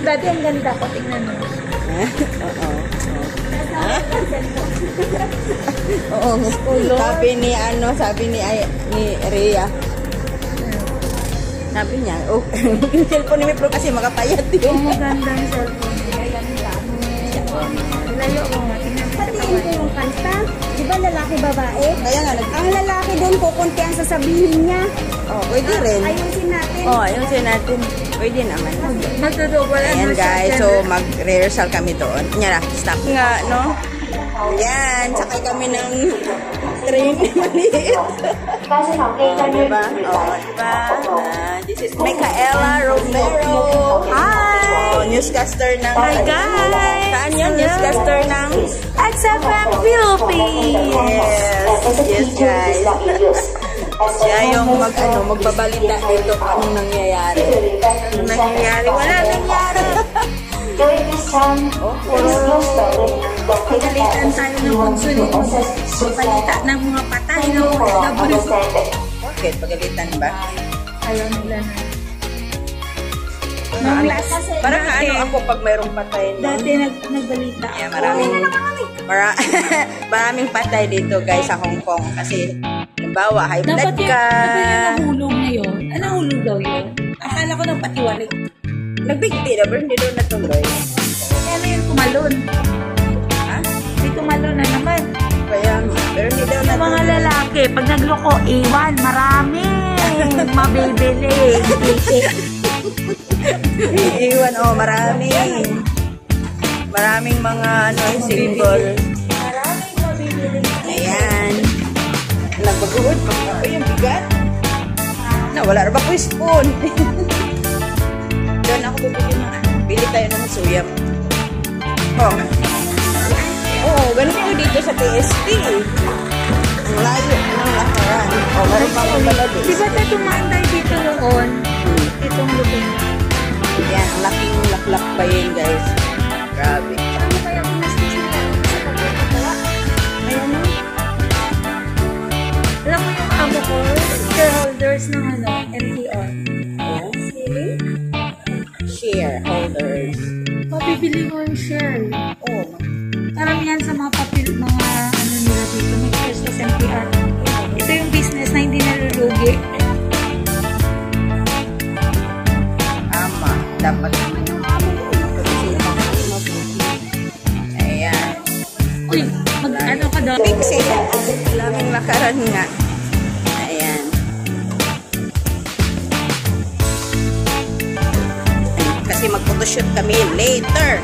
Dati ang ganda ko, tingnan mo. Oo. Oo. Sabi ni Rhea. Sabi niya, oh, yung cellphone ni Pro kasi makapayat yun. Ang maganda yung cellphone niya. Layo ko nga. Patiin ko yung kanta. Di ba lalaki babae? Kaya nga, ang lalaki doon kukunti ang sasabihin niya. Oh, pwede rin. Ayusin natin. Oh, ayusin natin. Pwede naman. Matutubol. Ayan guys, so mag-rehearsal kami doon. Nyara, stop nga, no? Ayan, sakay kami ng train maliit. Diba? Oh, diba? This is Micaela Romero. Hi! Oh, newscaster ng... Hi guys! Saan yun? Newscaster ng... XFM Philippines! Yes guys. Siya yung magbabalita dito kung anong nangyayari. Wala nangyari. Pagalitan tayo ng konsulit. Pagbalita ng mga patay na nabulog. Bakit? Pagalitan ba? Ayaw nila na. Parang ako pag mayroong patay. Dati nagbalita. Yeah, maraming patay dito guys sa Hong Kong. Kasi, halimbawa, high blood ka. Dapat yung nahulog ngayon. Anong hulog daw yun? Akala ko nang patiwalik. Nagbigti na, pero hindi doon natuloy. Ano yung tumalon? Ha? May tumalon na naman. Kaya, pero hindi daw natuloy. Mga lalaki, pag nagloko, iwan, marami. Mabibili. Iwan, oh, marami. Maraming mga, symbol. Maraming mabibili. Ayan. Nagbaguhod, yung bigat. Wala rin ba ko spoon? Doon ako bibili ng bili tayo ng suyam. Oh, ganito ko dito sa PSP. Ang layo ng lakaran. Oh, meron pa akong balabis. Diba tayo tumaan tayo dito noon? Itong lupin. Yan, ang laking laklak pa yun, guys. Grabe. Ano kaya kung nastis nila sa pagkakagawa? Ayan o. Alam mo yung amo ko, shareholders ng NTR. Yes. Really? Shareholders. Mabibili mo yung share. Oh. Karamihan sa mga nila dito, may shares sa NTR. Ito yung business na hindi nalulugi. Ama, dapat naman yung amo mo. Ayan. Uy, ano ka daw? Pixie. Laming lakaran nga. Ayan. Kasi mag-photoshoot kami later.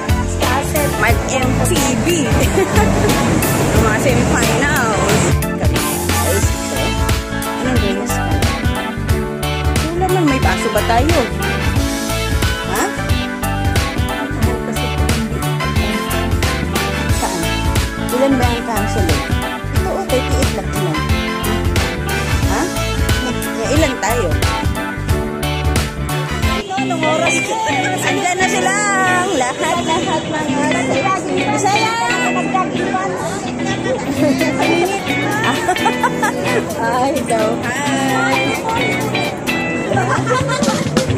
Mag-MTV. Yung mga semifinals. Kami guys. Ito. Anong games ka? Wala man, may paso ba tayo? Ha? Saan? Ilan ba ang cancel eh? Ito o, 38 lang ilan. Ha? Ilan tayo? Anong oras? Andyan na silang lahat mga Bisaya! Ay daw. Hi!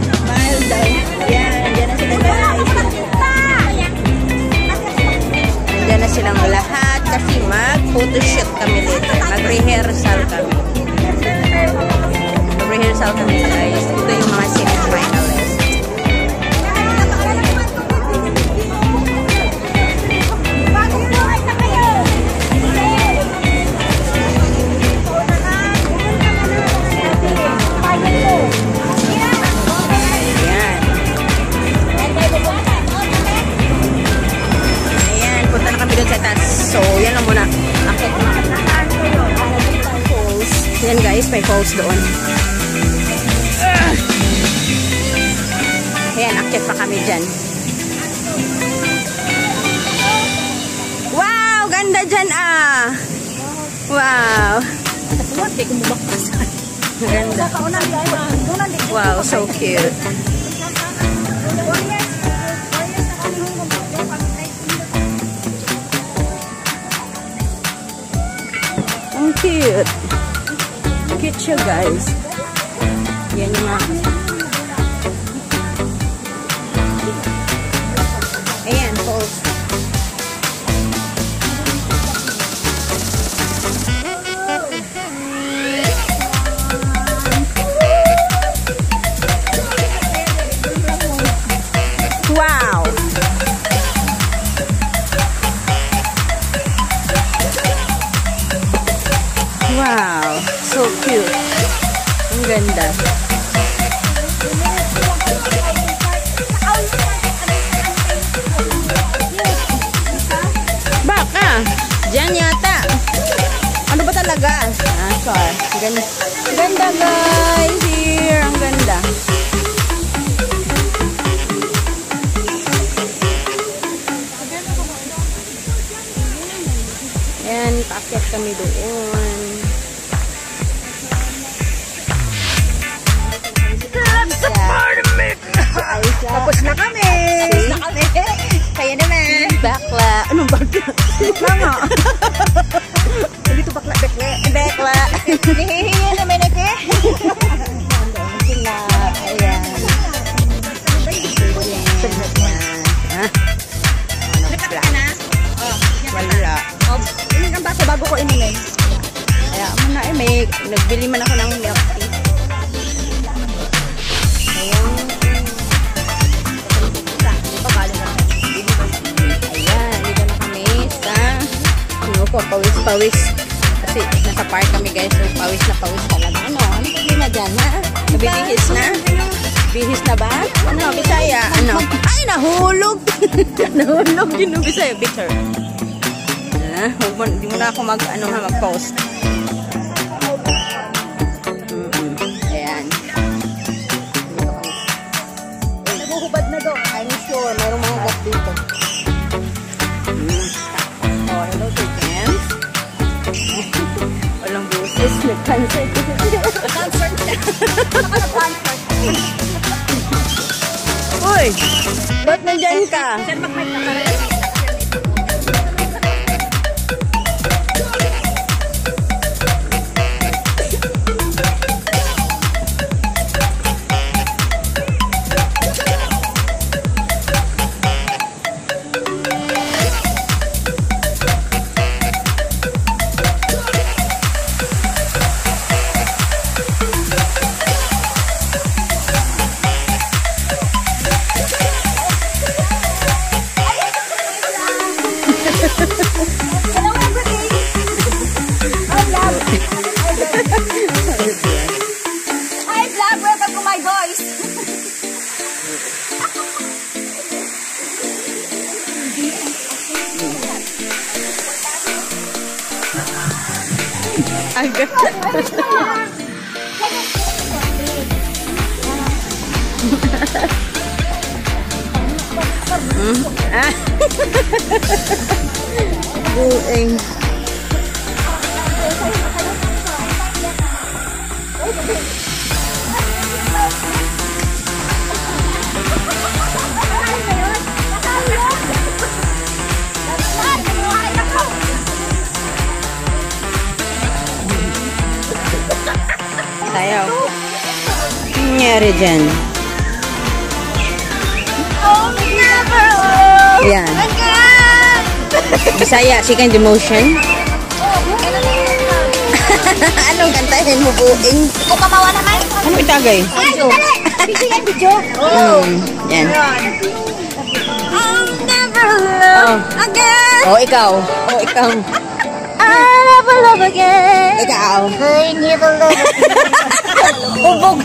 Smile daw. Ayan, andyan na sila guys. Andyan na silang lahat kasi mag-photoshoot kami dito. Mag-rehearsal kami. Mag-rehearsal kami guys. Ito yung mga semi-finalists. So, yan lang muna. Akit na. Yan guys, may falls doon. Ayan, akit pa kami dyan. Wow! Ganda dyan ah! Wow! Ganda. Wow, so cute. Ang cute. Cute siya guys. Yan yung mga. ganda. Baka, dyan yata. Ano ba talaga? Ah, sorry. Ganda, ganda guys. Here, ang ganda. Ayan, paakyat kami doon. Tapos na kami. Kaya naman. Bakla. Anong bakla? Bakla nga. Dito bakla, bekle. Bakla. Hihihiyan naman ako. Sila. Ayan. Nakaka ka na? Wala. Ilan ang baso bago ko inumin? Kaya mo na nagbili man ako ng milk tea. Ayan. Ayan, dito na kami sa Sinuko, pawis-pawis. Kasi nasa park kami guys, so pawis na pawis talaga. Ano problema dyan, ha? Nabibihis na? Bihis na ba? Ano, Bisaya? Ano? Ay, nahulog! Nahulog yun, Bisaya. Bitter. Hindi mo na ako mag-post. Ayan. Naguhubad na doon. I'm sure, mayroong mga gat dito. Oh, hello to James. Walang buses. Nag-cancer. Cancer siya. Uy! Ba't nandyan ka? Saan mag-mic na ka? Agad. Bueng. Sayaw. Nangyari dyan. Yan. Bisaya, second emotion. Anong kantahin mo, buing? O kamawa naman. Ano itagay? Ay, dali! Video yan, video. Yan. I'll never love again. Oh, ikaw. Oh, ikaw. I'll never love again. Ikaw. I'll never love again. Bubog.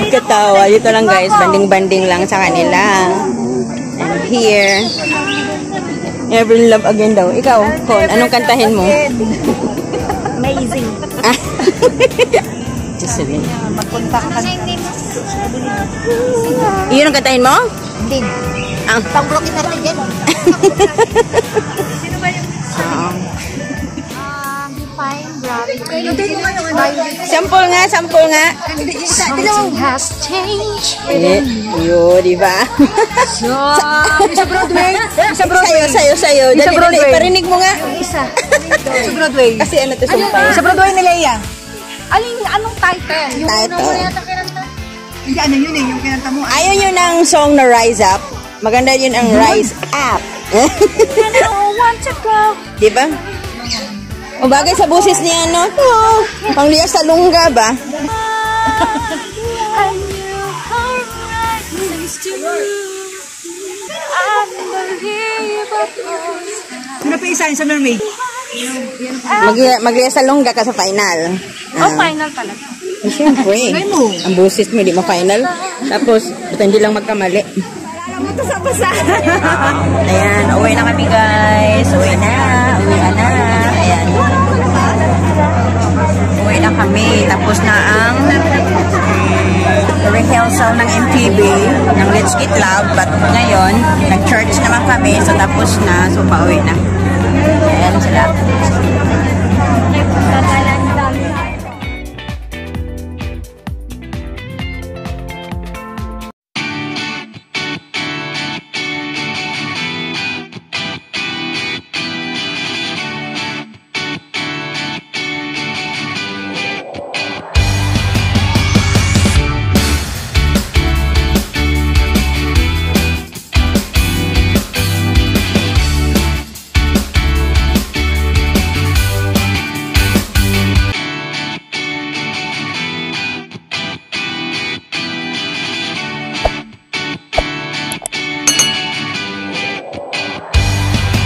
Katawa. Dito lang guys. Banding-banding lang sa kanila. And here. Never love again daw. Ikaw, Con. Anong kantahin mo? Amazing. Jocelyn. Magpunta ka. Iyon ang kantahin mo? Hindi. Ang Pang-broken natin yan. Sino ba yung... Define gravity. sample nga, sample nga. Something has changed. Yo, di ba? Sa Broadway. Sa Broadway. Sayo. Sa Dali, Broadway. parinig mo nga. Isa. Sa Broadway. Kasi ano to sumpay? Sa Broadway ni Leia. Anong title? Yung Title. una mo na yata kinanta. Hindi, ano yun eh, yung kinanta mo. Ayaw yun ang song na Rise Up. Maganda yun ang Rise Up. And I want to go. Di ba? O bagay sa busis niya, no? Oh, pangliya sa lungga ba? I knew how right things to move. Unbelievable. Ano pa isa sa Norway? Magliya sa lungga ka sa final. Final talaga. Siyempre. Ang busis mo, di ma-final. Tapos, basta hindi lang magkamali. Ayan, uwi na kami guys. Uwi na. Ayan. Uwi na kami. Tapos na ang rehearsal ng MTV, ng Let's Get Love. But ngayon, nag-church naman kami. So, tapos na. So, pauwi na. Ayan sila.